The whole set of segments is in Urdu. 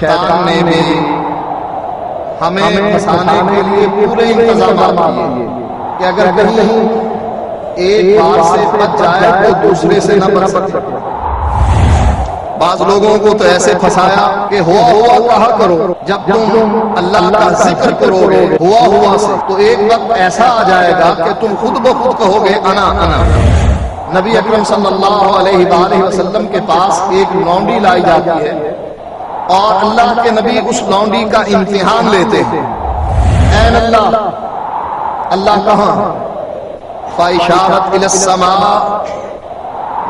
شیطان نے بھی ہمیں پھنسانے کے لیے پورے انتظامات کیے کہ اگر کہیں ایک بار سے بچ جائے تو دوسرے سے نہ بچ سکے۔ بعض لوگوں کو تو ایسے پھنسایا کہ ہوا کہا کرو، جب تم اللہ کا ذکر کرو گے ہوا سے تو ایک وقت ایسا آ جائے گا کہ تم خود بخود کہو گے انا انا۔ نبی اکرم صلی اللہ علیہ وآلہ وسلم کے پاس ایک لونڈی لائی جاتی ہے اور اللہ کے نبی اس لونڈی کا امتحان لیتے ہیں۔ این اللہ، اللہ کہاں؟ فاشارت الی السماء،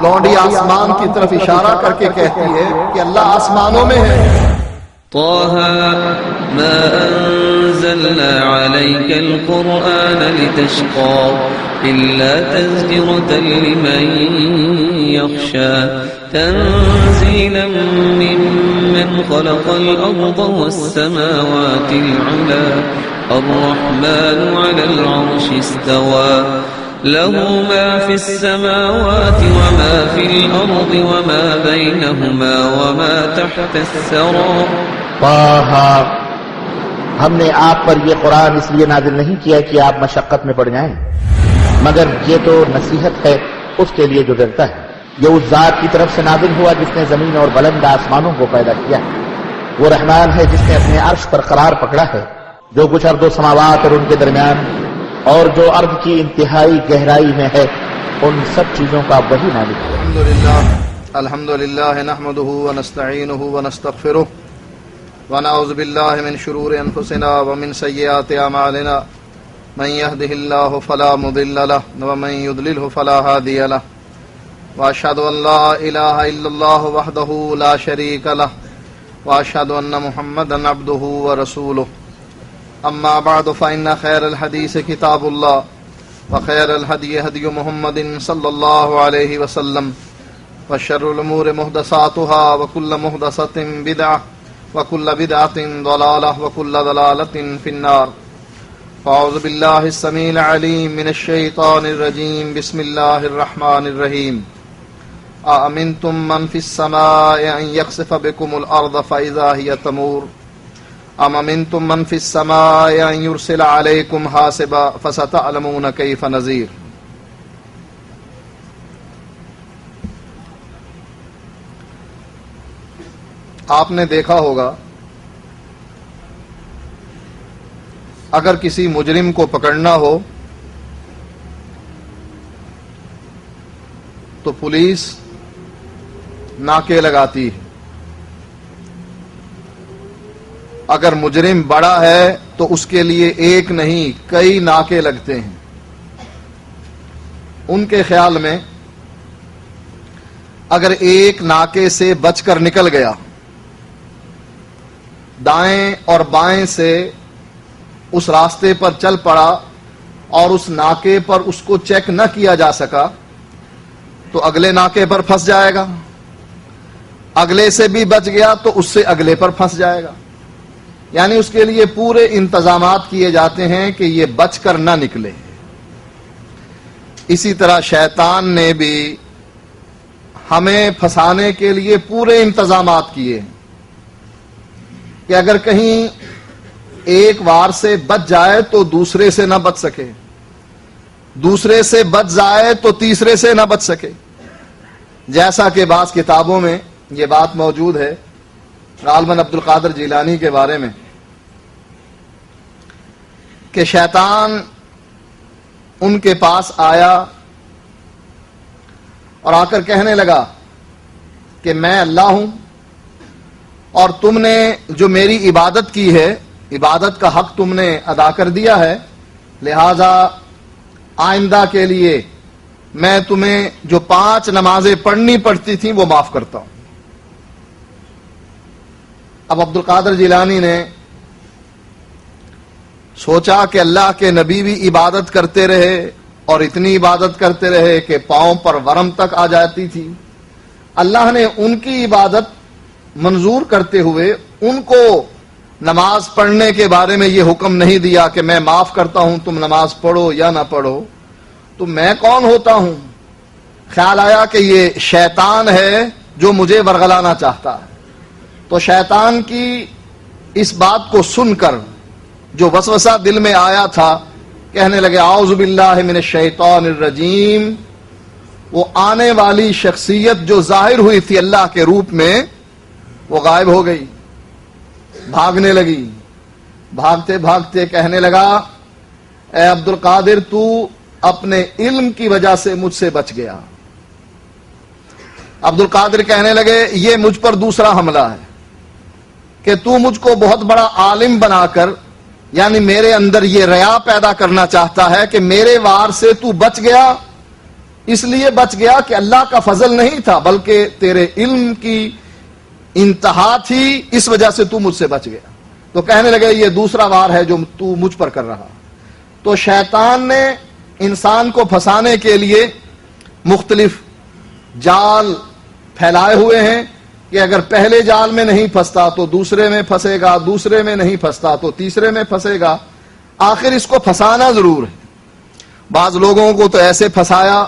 لونڈی آسمان کی طرف اشارہ کر کے کہتی ہے کہ اللہ آسمانوں میں ہے۔ طه ما أنزلنا عليك القرآن لتشقى إلا تذكرة لمن يخشى تنزيلا ممن خلق الأرض والسماوات العلى الرحمن على العرش استوى له ما في السماوات وما في الأرض وما بينهما وما تحت الثرى۔ ہم نے آپ پر یہ قرآن اس لیے نازل نہیں کیا کہ آپ مشقت میں پڑ جائیں، مگر یہ تو نصیحت ہے اس کے لیے جو ڈرتا ہے۔ یہ اس ذات کی طرف سے نازل ہوا جس نے زمین اور بلند آسمانوں کو پیدا کیا ہے۔ وہ رحمان ہے جس نے اپنے عرش پر قرار پکڑا ہے۔ جو کچھ ارض و سماوات اور ان کے درمیان اور جو ارض کی انتہائی گہرائی میں ہے، ان سب چیزوں کا وہی مالک ہے۔ الحمدللہ نحمده ونستعینه ونستغفره ونعوذ باللہ من شرور انفسنا ومن سیئات اعمالنا من يهده الله فلا مضل له ومن يضلله فلا هادي له واشهد ان لا اله الا الله وحده لا شريك له واشهد ان محمدا عبده ورسوله اما بعد فان خير الحديث كتاب الله وخير الهدي هدي محمد صلى الله عليه وسلم وشر الامور محدثاتها وكل محدثة بدعة وكل بدعة ضلالة وكل ضلالة في النار۔ أعوذ بالله السميع العليم من الشيطان الرجيم، بسم الله الرحمن الرحيم۔ أأمنتم من في السماء أن يخسف بكم الأرض فإذا هي تمور أم أمنتم من في السماء أن يرسل عليكم حاسبا فستعلمون كيف نذير۔ آپ نے دیکھا ہوگا اگر کسی مجرم کو پکڑنا ہو تو پولیس ناکے لگاتی ہے، اگر مجرم بڑا ہے تو اس کے لیے ایک نہیں کئی ناکے لگتے ہیں۔ ان کے خیال میں اگر ایک ناکے سے بچ کر نکل گیا، دائیں اور بائیں سے اس راستے پر چل پڑا اور اس ناکے پر اس کو چیک نہ کیا جا سکا تو اگلے ناکے پر پھنس جائے گا، اگلے سے بھی بچ گیا تو اس سے اگلے پر پھنس جائے گا۔ یعنی اس کے لیے پورے انتظامات کیے جاتے ہیں کہ یہ بچ کر نہ نکلے۔ اسی طرح شیطان نے بھی ہمیں پھنسانے کے لیے پورے انتظامات کیے کہ اگر کہیں ایک وار سے بچ جائے تو دوسرے سے نہ بچ سکے، دوسرے سے بچ جائے تو تیسرے سے نہ بچ سکے۔ جیسا کہ بعض کتابوں میں یہ بات موجود ہے، غالباً عبد القادر جیلانی کے بارے میں، کہ شیطان ان کے پاس آیا اور آ کر کہنے لگا کہ میں اللہ ہوں اور تم نے جو میری عبادت کی ہے، عبادت کا حق تم نے ادا کر دیا ہے، لہذا آئندہ کے لیے میں تمہیں جو 5 نمازیں پڑھنی پڑتی تھیں وہ معاف کرتا ہوں۔ اب عبد القادر جیلانی نے سوچا کہ اللہ کے نبی بھی عبادت کرتے رہے اور اتنی عبادت کرتے رہے کہ پاؤں پر ورم تک آ جاتی تھی، اللہ نے ان کی عبادت منظور کرتے ہوئے ان کو نماز پڑھنے کے بارے میں یہ حکم نہیں دیا کہ میں معاف کرتا ہوں تم نماز پڑھو یا نہ پڑھو، تو میں کون ہوتا ہوں؟ خیال آیا کہ یہ شیطان ہے جو مجھے ورغلانا چاہتا ہے، تو شیطان کی اس بات کو سن کر جو وسوسہ دل میں آیا تھا، کہنے لگے اعوذ باللہ من الشیطان الرجیم، وہ آنے والی شخصیت جو ظاہر ہوئی تھی اللہ کے روپ میں وہ غائب ہو گئی، بھاگنے لگی۔ بھاگتے بھاگتے کہنے لگا اے عبد القادر، تو اپنے علم کی وجہ سے مجھ سے بچ گیا۔ عبد القادر کہنے لگے یہ مجھ پر دوسرا حملہ ہے کہ تو مجھ کو بہت بڑا عالم بنا کر، یعنی میرے اندر یہ ریا پیدا کرنا چاہتا ہے کہ میرے وار سے تو بچ گیا، اس لیے بچ گیا کہ اللہ کا فضل نہیں تھا بلکہ تیرے علم کی انتہا تھی، اس وجہ سے تو مجھ سے بچ گیا۔ تو کہنے لگے یہ دوسرا وار ہے جو تو مجھ پر کر رہا۔ تو شیطان نے انسان کو پھنسانے کے لیے مختلف جال پھیلائے ہوئے ہیں کہ اگر پہلے جال میں نہیں پھنستا تو دوسرے میں پھنسے گا، دوسرے میں نہیں پھنستا تو تیسرے میں پھنسے گا، آخر اس کو پھنسانا ضرور ہے۔ بعض لوگوں کو تو ایسے پھنسایا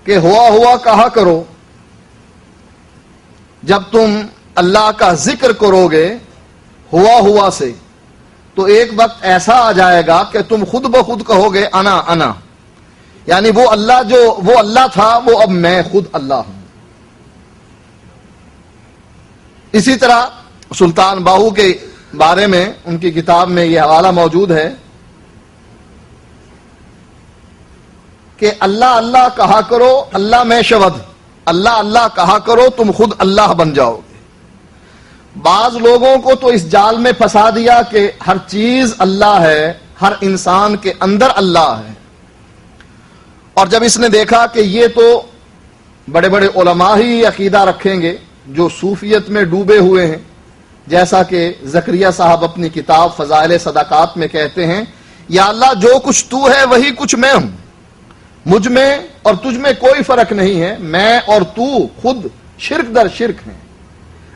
کہ ہوا کہا کرو، جب تم اللہ کا ذکر کرو گے ہوا سے تو ایک وقت ایسا آ جائے گا کہ تم خود بخود کہو گے انا، یعنی وہ اللہ تھا وہ اب میں خود اللہ ہوں۔ اسی طرح سلطان باہو کے بارے میں ان کی کتاب میں یہ حوالہ موجود ہے کہ اللہ کہا کرو، اللہ میں شود، اللہ کہا کرو تم خود اللہ بن جاؤ گے۔ بعض لوگوں کو تو اس جال میں پھنسا دیا کہ ہر چیز اللہ ہے، ہر انسان کے اندر اللہ ہے، اور جب اس نے دیکھا کہ یہ تو بڑے بڑے علماء ہی عقیدہ رکھیں گے جو صوفیت میں ڈوبے ہوئے ہیں، جیسا کہ زکریا صاحب اپنی کتاب فضائل صدقات میں کہتے ہیں یا اللہ جو کچھ تو ہے وہی کچھ میں ہوں، مجھ میں اور تجھ میں کوئی فرق نہیں ہے، میں اور تو خود شرک در شرک ہیں۔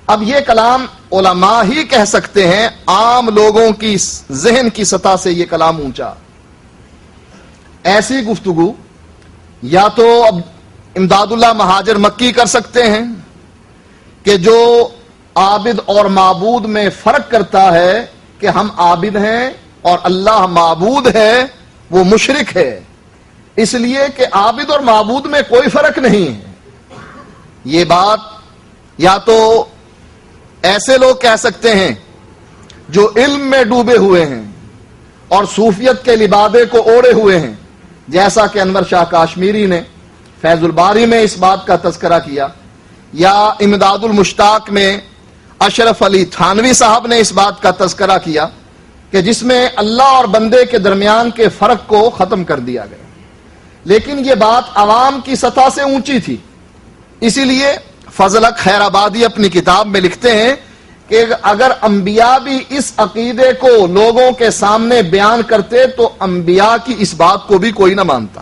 اب یہ کلام علماء ہی کہہ سکتے ہیں، عام لوگوں کی ذہن کی سطح سے یہ کلام اونچا۔ ایسی گفتگو یا تو اب امداد اللہ مہاجر مکی کر سکتے ہیں کہ جو عابد اور معبود میں فرق کرتا ہے کہ ہم عابد ہیں اور اللہ معبود ہے، وہ مشرک ہے، اس لیے کہ عابد اور معبود میں کوئی فرق نہیں ہے۔ یہ بات یا تو ایسے لوگ کہہ سکتے ہیں جو علم میں ڈوبے ہوئے ہیں اور صوفیت کے لبادے کو اوڑے ہوئے ہیں، جیسا کہ انور شاہ کاشمیری نے فیض الباری میں اس بات کا تذکرہ کیا، یا امداد المشتاق میں اشرف علی تھانوی صاحب نے اس بات کا تذکرہ کیا کہ جس میں اللہ اور بندے کے درمیان کے فرق کو ختم کر دیا گیا۔ لیکن یہ بات عوام کی سطح سے اونچی تھی، اسی لیے فضل حق خیر آبادی اپنی کتاب میں لکھتے ہیں کہ اگر انبیاء بھی اس عقیدے کو لوگوں کے سامنے بیان کرتے تو انبیاء کی اس بات کو بھی کوئی نہ مانتا۔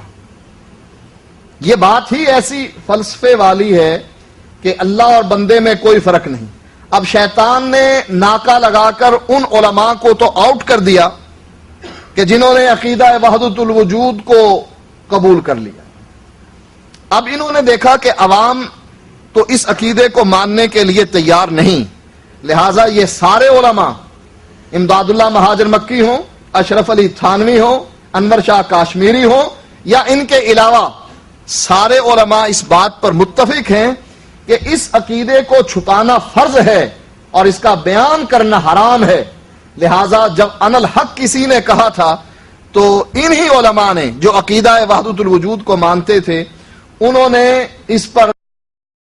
یہ بات ہی ایسی فلسفے والی ہے کہ اللہ اور بندے میں کوئی فرق نہیں۔ اب شیطان نے ناکا لگا کر ان علماء کو تو آؤٹ کر دیا کہ جنہوں نے عقیدہ وحدت الوجود کو قبول کر لیا۔ اب انہوں نے دیکھا کہ عوام تو اس عقیدے کو ماننے کے لیے تیار نہیں، لہٰذا یہ سارے علماء امداد اللہ مہاجر مکی ہوں، اشرف علی تھانوی ہوں، انور شاہ کاشمیری ہوں، یا ان کے علاوہ سارے علماء اس بات پر متفق ہیں کہ اس عقیدے کو چھپانا فرض ہے اور اس کا بیان کرنا حرام ہے۔ لہٰذا جب ان الحق کسی نے کہا تھا تو انہی علماء نے جو عقیدہ وحدت الوجود کو مانتے تھے، انہوں نے اس پر